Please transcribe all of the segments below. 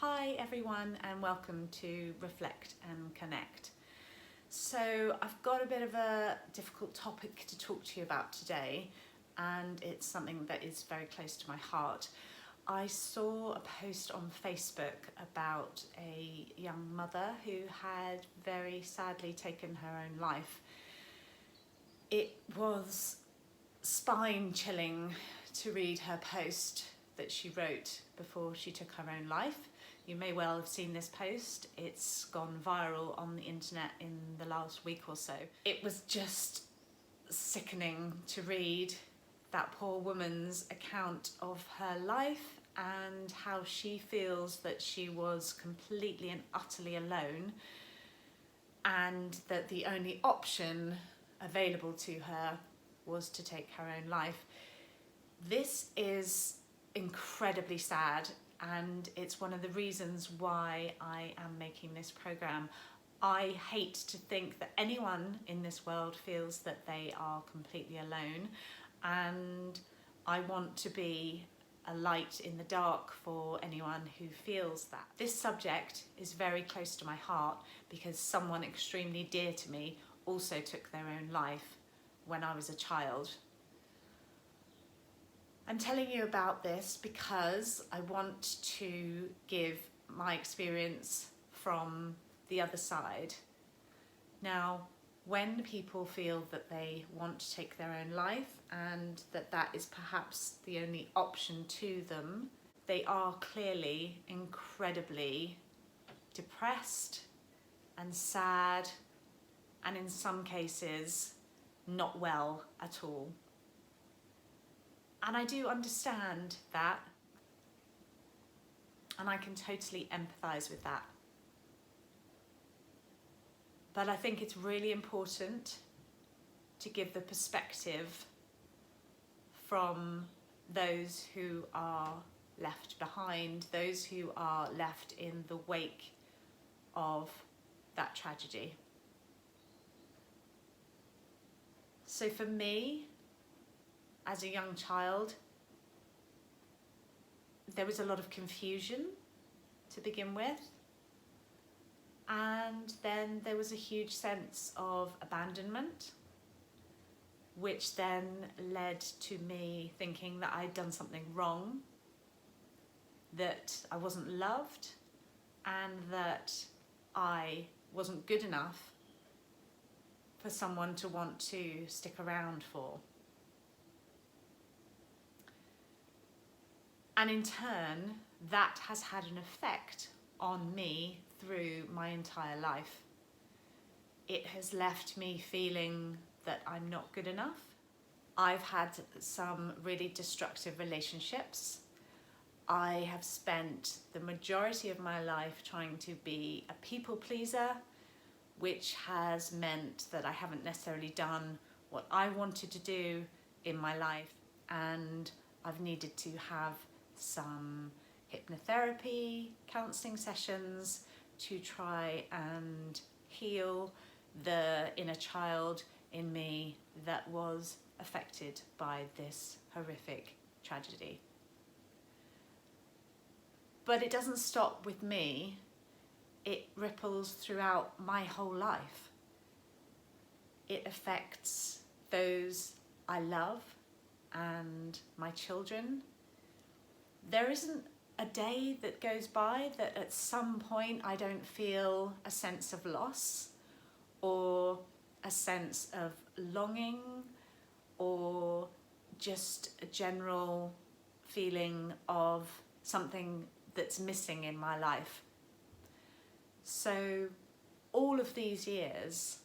Hi everyone and welcome to Reflect and Connect. So I've got a bit of a difficult topic to talk to you about today, and it's something that is very close to my heart. I saw a post on Facebook about a young mother who had very sadly taken her own life. It was spine-chilling to read her post that she wrote before she took her own life. You may well have seen this post. It's gone viral on the internet in the last week or so. It was just sickening to read that poor woman's account of her life and how she feels that she was completely and utterly alone, and that the only option available to her was to take her own life. This is incredibly sad, and it's one of the reasons why I am making this program. I hate to think that anyone in this world feels that they are completely alone, and I want to be a light in the dark for anyone who feels that. This subject is very close to my heart because someone extremely dear to me also took their own life when I was a child. I'm telling you about this because I want to give my experience from the other side. Now, when people feel that they want to take their own life and that is perhaps the only option to them, they are clearly incredibly depressed and sad, and in some cases not well at all. And I do understand that, and I can totally empathise with that. But I think it's really important to give the perspective from those who are left behind, those who are left in the wake of that tragedy. So for me, as a young child, there was a lot of confusion to begin with, and then there was a huge sense of abandonment, which then led to me thinking that I'd done something wrong, that I wasn't loved, and that I wasn't good enough for someone to want to stick around for. And in turn, that has had an effect on me through my entire life. It has left me feeling that I'm not good enough. I've had some really destructive relationships. I have spent the majority of my life trying to be a people pleaser, which has meant that I haven't necessarily done what I wanted to do in my life, and I've needed to have some hypnotherapy, counselling sessions to try and heal the inner child in me that was affected by this horrific tragedy. But it doesn't stop with me. It ripples throughout my whole life. It affects those I love and my children. There isn't a day that goes by that at some point I don't feel a sense of loss or a sense of longing or just a general feeling of something that's missing in my life. So all of these years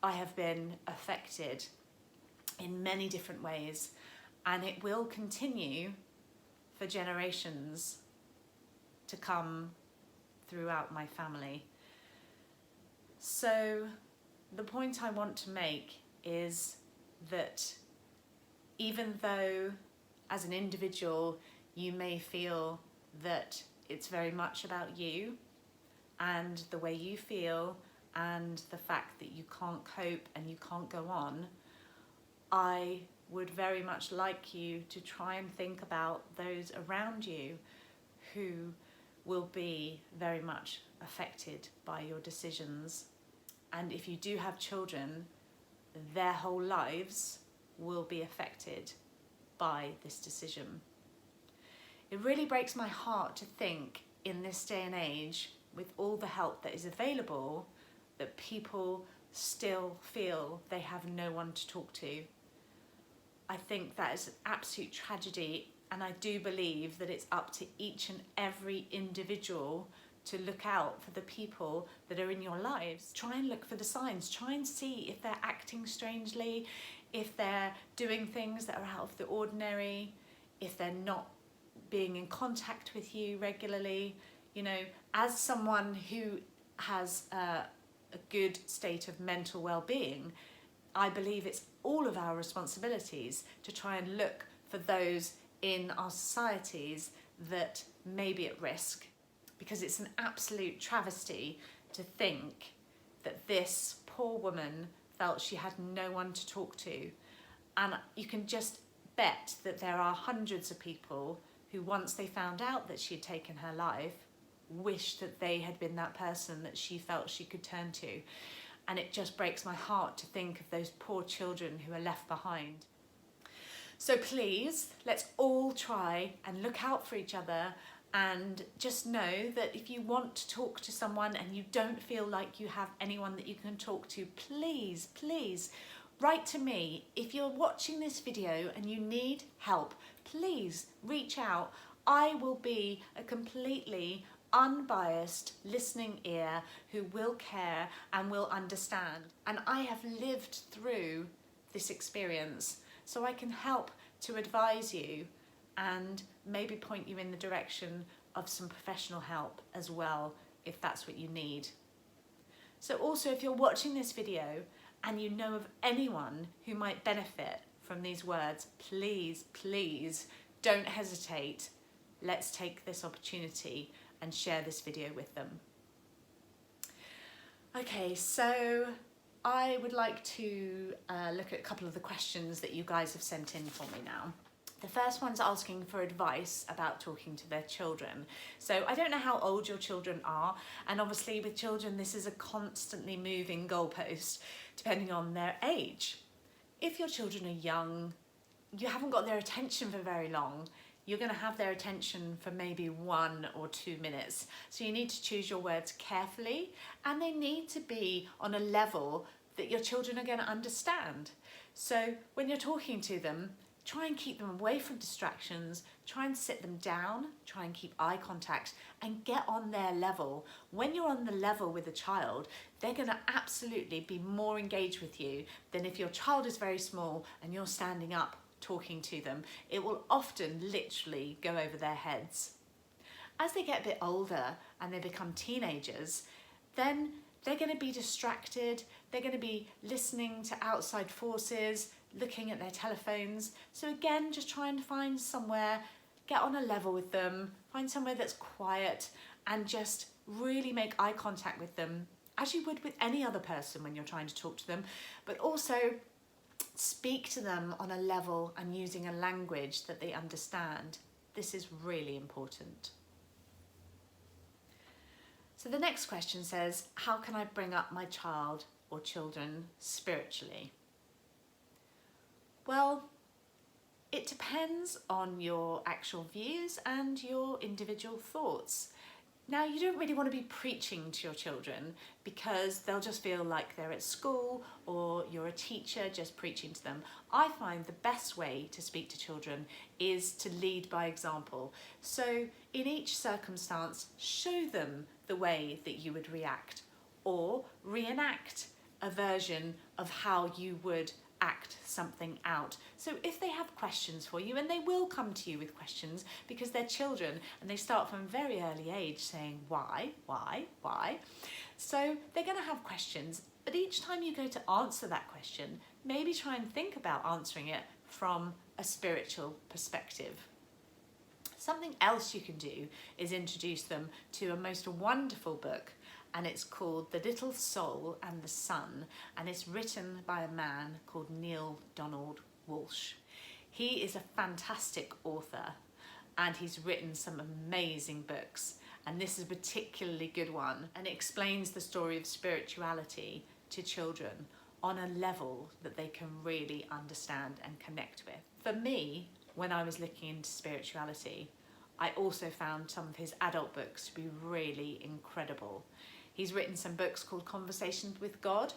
I have been affected in many different ways, and it will continue for generations to come throughout my family. So the point I want to make is that even though as an individual you may feel that it's very much about you and the way you feel and the fact that you can't cope and you can't go on, I would very much like you to try and think about those around you who will be very much affected by your decisions. And if you do have children, their whole lives will be affected by this decision. It really breaks my heart to think in this day and age, with all the help that is available, that people still feel they have no one to talk to. I think that is an absolute tragedy, and I do believe that it's up to each and every individual to look out for the people that are in your lives. Try and look for the signs. Try and see if they're acting strangely, if they're doing things that are out of the ordinary, if they're not being in contact with you regularly. You know, as someone who has a good state of mental well-being, I believe it's all of our responsibilities to try and look for those in our societies that may be at risk, because it's an absolute travesty to think that this poor woman felt she had no one to talk to. And you can just bet that there are hundreds of people who, once they found out that she had taken her life, wished that they had been that person that she felt she could turn to. And it just breaks my heart to think of those poor children who are left behind. So please, let's all try and look out for each other, and just know that if you want to talk to someone and you don't feel like you have anyone that you can talk to, please, please write to me. If you're watching this video and you need help, please reach out. I will be a completely unbiased listening ear who will care and will understand. And I have lived through this experience, so I can help to advise you and maybe point you in the direction of some professional help as well, if that's what you need. So also, if you're watching this video and you know of anyone who might benefit from these words, please, please don't hesitate. Let's take this opportunity and share this video with them. Okay, so I would like to look at a couple of the questions that you guys have sent in for me now. The first one's asking for advice about talking to their children. So I don't know how old your children are, and obviously with children this is a constantly moving goalpost depending on their age. If your children are young, you haven't got their attention for very long, you're going to have their attention for maybe 1 or 2 minutes. So you need to choose your words carefully, and they need to be on a level that your children are going to understand. So when you're talking to them, try and keep them away from distractions, try and sit them down, try and keep eye contact and get on their level. When you're on the level with a child, they're going to absolutely be more engaged with you than if your child is very small and you're standing up talking to them. It will often literally go over their heads. As they get a bit older and they become teenagers, then they're going to be distracted, they're going to be listening to outside forces, looking at their telephones. So again, just try and find somewhere, get on a level with them, find somewhere that's quiet, and just really make eye contact with them as you would with any other person when you're trying to talk to them, but also speak to them on a level and using a language that they understand. This is really important. So the next question says, how can I bring up my child or children spiritually? Well, it depends on your actual views and your individual thoughts. Now, you don't really want to be preaching to your children because they'll just feel like they're at school or you're a teacher just preaching to them. I find the best way to speak to children is to lead by example. So in each circumstance, show them the way that you would react, or reenact a version of how you would act something out. So if they have questions for you, and they will come to you with questions because they're children and they start from a very early age saying why. So they're going to have questions, but each time you go to answer that question, maybe try and think about answering it from a spiritual perspective. Something else you can do is introduce them to a most wonderful book, and it's called The Little Soul and the Sun, and it's written by a man called Neale Donald Walsch. He is a fantastic author and he's written some amazing books, and this is a particularly good one, and it explains the story of spirituality to children on a level that they can really understand and connect with. For me, when I was looking into spirituality, I also found some of his adult books to be really incredible. He's written some books called Conversations with God,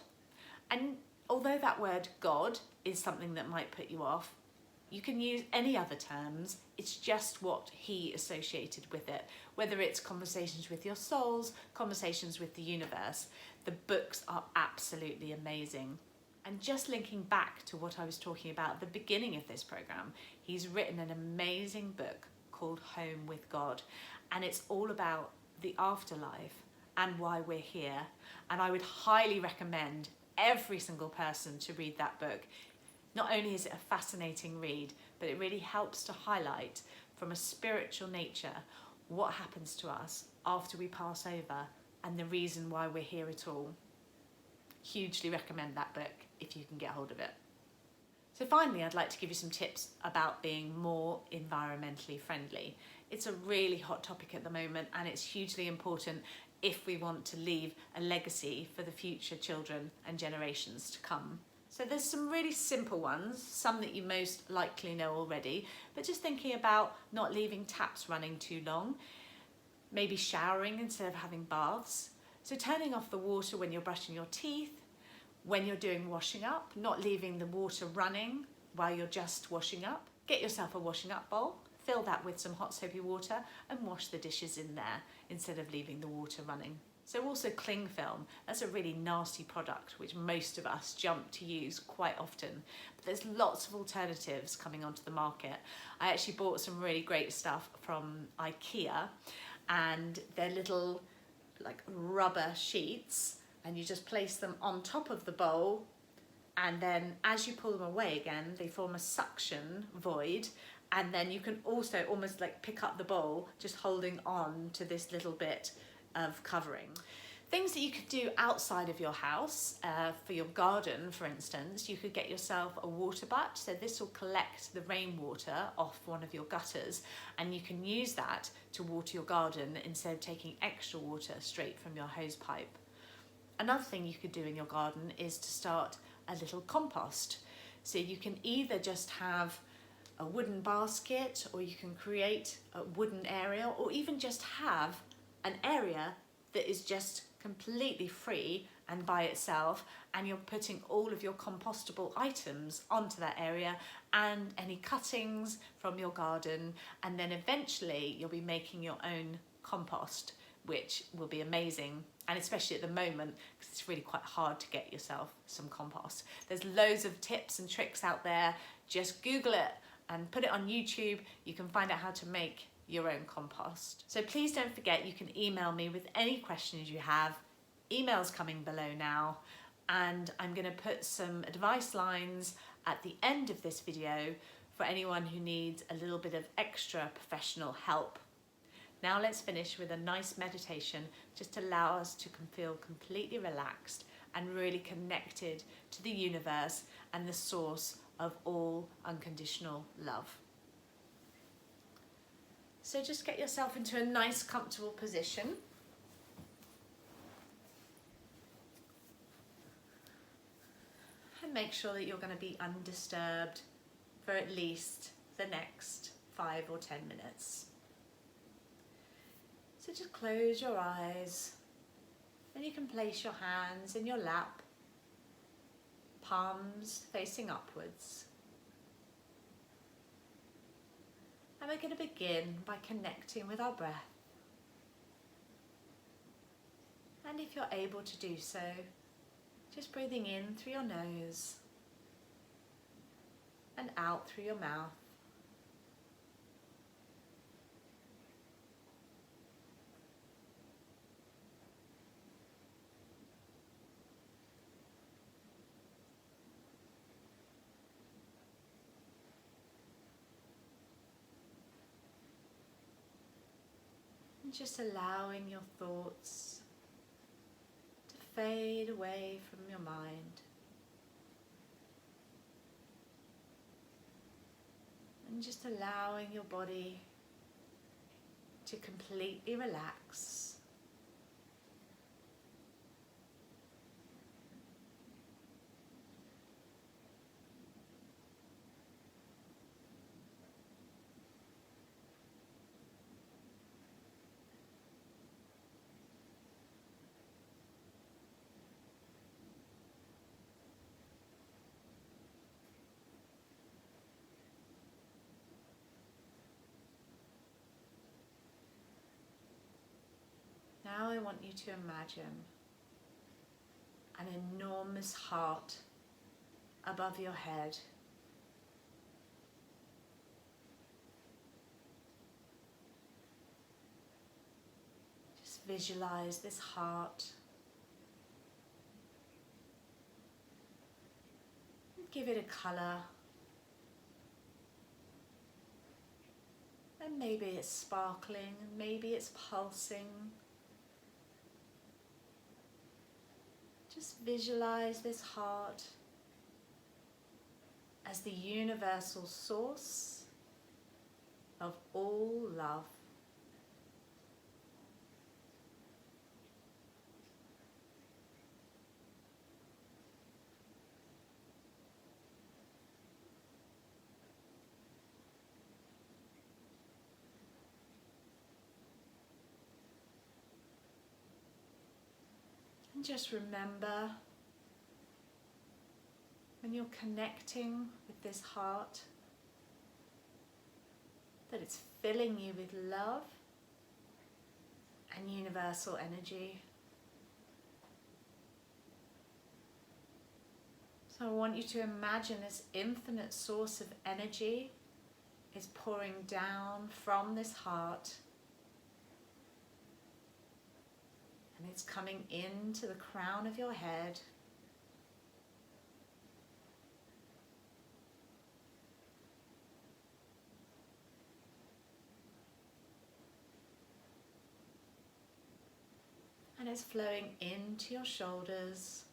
and although that word God is something that might put you off, you can use any other terms. It's just what he associated with it, whether it's conversations with your souls, conversations with the universe. The books are absolutely amazing. And just linking back to what I was talking about at the beginning of this program, he's written an amazing book called Home with God, and it's all about the afterlife and why we're here. And I would highly recommend every single person to read that book. Not only is it a fascinating read, but it really helps to highlight from a spiritual nature what happens to us after we pass over and the reason why we're here at all. Hugely recommend that book if you can get hold of it. So finally, I'd like to give you some tips about being more environmentally friendly. It's a really hot topic at the moment, and it's hugely important if we want to leave a legacy for the future children and generations to come. So there's some really simple ones, some that you most likely know already, but just thinking about not leaving taps running too long, maybe showering instead of having baths. So turning off the water when you're brushing your teeth, when you're doing washing up, not leaving the water running while you're just washing up. Get yourself a washing up bowl, fill that with some hot soapy water and wash the dishes in there instead of leaving the water running. So also cling film, that's a really nasty product which most of us jump to use quite often. But there's lots of alternatives coming onto the market. I actually bought some really great stuff from IKEA, and they're little like rubber sheets, and you just place them on top of the bowl, and then as you pull them away again, they form a suction void, and then you can also almost like pick up the bowl just holding on to this little bit of covering. Things that you could do outside of your house, for your garden for instance, you could get yourself a water butt. So this will collect the rainwater off one of your gutters, and you can use that to water your garden instead of taking extra water straight from your hose pipe. Another thing you could do in your garden is to start a little compost. So you can either just have a wooden basket, or you can create a wooden area, or even just have an area that is just completely free and by itself, and you're putting all of your compostable items onto that area and any cuttings from your garden, and then eventually you'll be making your own compost, which will be amazing. And especially at the moment, because it's really quite hard to get yourself some compost. There's loads of tips and tricks out there. Just Google it and put it on YouTube. You can find out how to make your own compost. So please don't forget, you can email me with any questions you have. Email's coming below now, and I'm going to put some advice lines at the end of this video for anyone who needs a little bit of extra professional help. Now let's finish with a nice meditation just to allow us to feel completely relaxed and really connected to the universe and the source of all unconditional love. So just get yourself into a nice comfortable position. And make sure that you're going to be undisturbed for at least the next 5 or 10 minutes. So just close your eyes, and you can place your hands in your lap, palms facing upwards. And we're going to begin by connecting with our breath. And if you're able to do so, just breathing in through your nose and out through your mouth. And just allowing your thoughts to fade away from your mind. And just allowing your body to completely relax. Now I want you to imagine an enormous heart above your head. Just visualize this heart. Give it a colour. And maybe it's sparkling, and maybe it's pulsing. Just visualize this heart as the universal source of all love. And just remember, when you're connecting with this heart, that it's filling you with love and universal energy. So I want you to imagine this infinite source of energy is pouring down from this heart, and it's coming into the crown of your head. And it's flowing into your shoulders.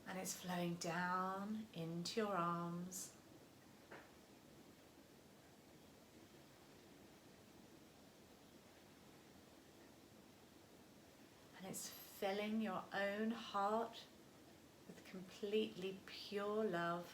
And it's flowing down into your arms. And it's filling your own heart with completely pure love.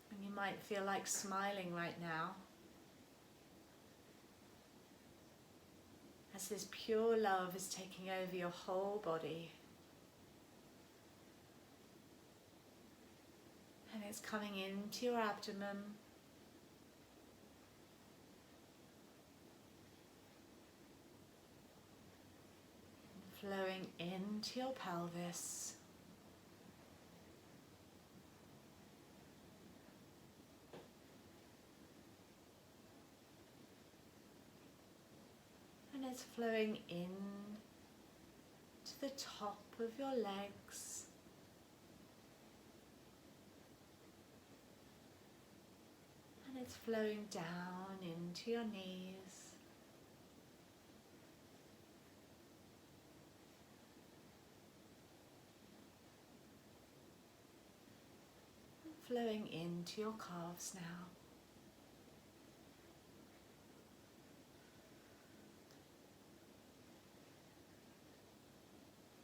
And you might feel like smiling right now, as this pure love is taking over your whole body. And it's coming into your abdomen, flowing into your pelvis, and it's flowing in to the top of your legs, and it's flowing down into your knees, and flowing into your calves now.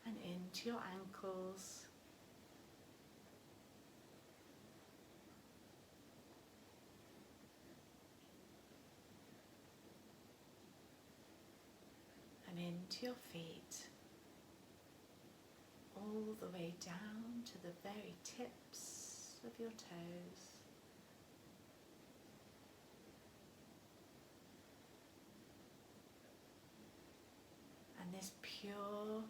And into your ankles, and into your feet, all the way down to the very tips of your toes. And this pure,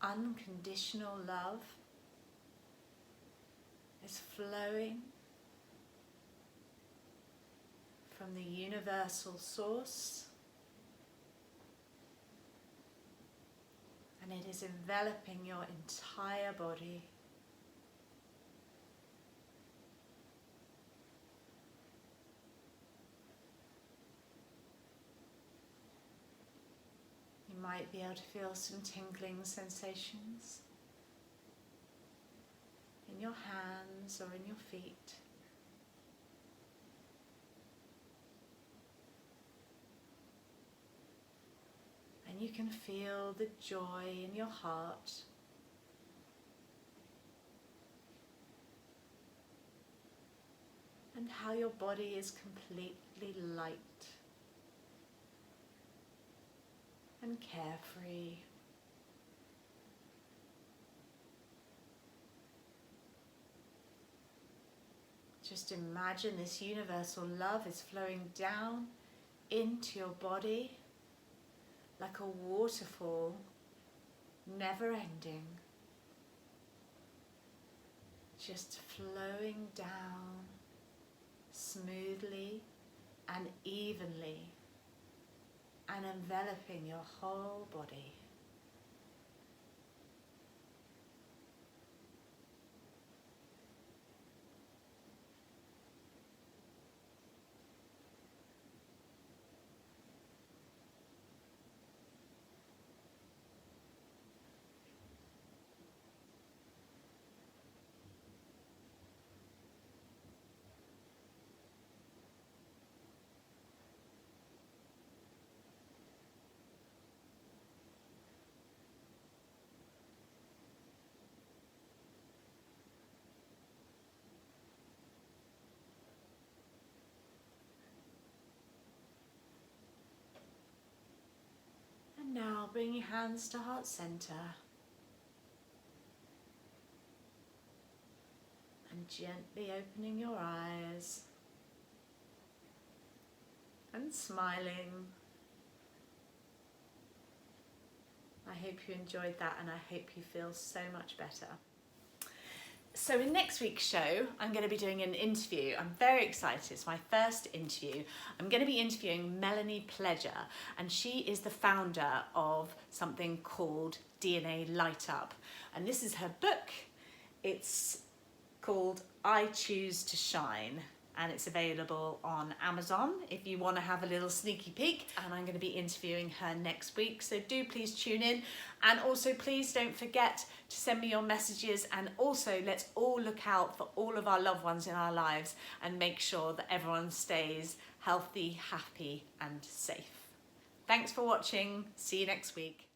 unconditional love is flowing from the universal source and it is enveloping your entire body. You might be able to feel some tingling sensations in your hands or in your feet. And you can feel the joy in your heart. And how your body is completely light and carefree. Just imagine this universal love is flowing down into your body like a waterfall, never ending, just flowing down smoothly and evenly and enveloping your whole body. And now bring your hands to heart center and gently opening your eyes and smiling. I hope you enjoyed that, and I hope you feel so much better. So in next week's show, I'm going to be doing an interview. I'm very excited. It's my first interview. I'm going to be interviewing Melanie Pledger, and she is the founder of something called DNA Light Up. And this is her book. It's called I Choose to Shine, and it's available on Amazon if you want to have a little sneaky peek. And I'm going to be interviewing her next week, so do please tune in. And also please don't forget to send me your messages, and also let's all look out for all of our loved ones in our lives and make sure that everyone stays healthy, happy and safe. Thanks for watching. See you next week.